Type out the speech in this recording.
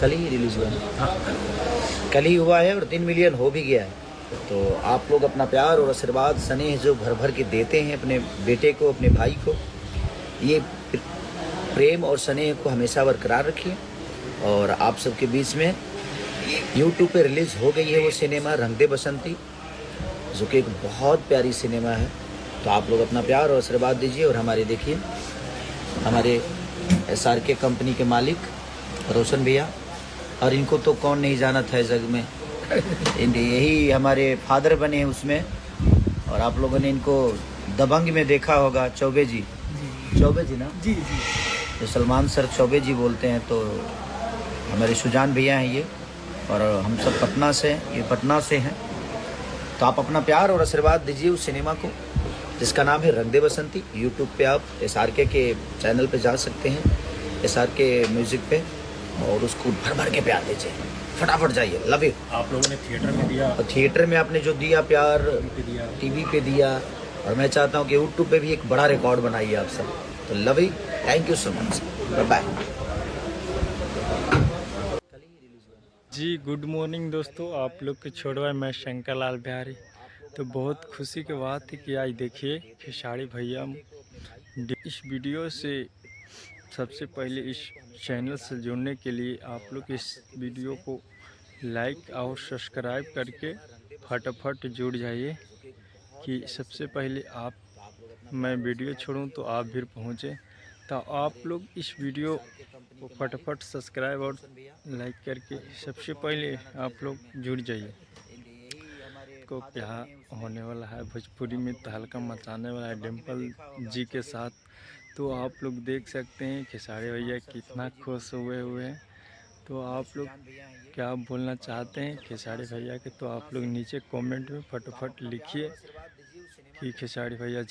कल ही रिलीज़ हुआ है, कल ही हुआ है और 3 मिलियन हो भी गया है। तो आप लोग अपना प्यार और आशीर्वाद स्नेह जो भर भर के देते हैं अपने बेटे को, अपने भाई को, ये प्रेम और स्नेह को हमेशा बरकरार रखिए। और आप सबके बीच में यूट्यूब पे रिलीज़ हो गई है वो सिनेमा रंग दे बसंती, जो कि एक बहुत प्यारी सिनेमा है। तो आप लोग अपना प्यार और आशीर्वाद दीजिए। और हमारे देखिए, हमारे SRK कंपनी के मालिक रोशन भैया, और इनको तो कौन नहीं जाना था जग में, यही हमारे फादर बने हैं उसमें। और आप लोगों ने इनको दबंग में देखा होगा, चौबे जी ना जी। जो सलमान सर चौबे जी बोलते हैं। तो हमारे सुजान भैया हैं ये, और हम सब पटना से, ये पटना से हैं। तो आप अपना प्यार और आशीर्वाद दीजिए उस सिनेमा को, जिसका नाम है रंग दे बसंती। यूट्यूब पे आप SRK के चैनल पे जा सकते हैं, SRK म्यूज़िक पे, और उसको भर भर के प्यार दीजिए। फटाफट जाइए, लव यू। आप लोगों ने थिएटर में दिया, और थिएटर में आपने जो दिया प्यार, दिया टीवी पे दिया, और मैं चाहता हूँ कि यूट्यूब पे भी एक बड़ा रिकॉर्ड बनाइए आप सब। तो love you, thank you so much, bye bye. जी गुड मॉर्निंग दोस्तों, आप लोग के छोड़वा मैं शंकर लाल बिहारी। तो बहुत खुशी की बात है कि आज देखिए खेसारी भैया इस वीडियो से सबसे पहले इस चैनल से जुड़ने के लिए आप लोग इस वीडियो को लाइक और सब्सक्राइब करके फटाफट जुड़ जाइए, कि सबसे पहले आप मैं वीडियो छोड़ूं तो आप भी पहुंचे। तो आप लोग इस वीडियो को फटाफट सब्सक्राइब और लाइक करके सबसे पहले आप लोग जुड़ जाइए। को क्या होने वाला है भोजपुरी में तहलका मचाने वाला है डिम्पल जी के साथ। तो आप लोग देख सकते हैं खेसारी भैया कितना खुश हुए हैं। तो आप लोग क्या बोलना चाहते हैं खेसारी भैया के, तो आप लोग नीचे कमेंट में फटाफट लिखिए कि खेसारी भैया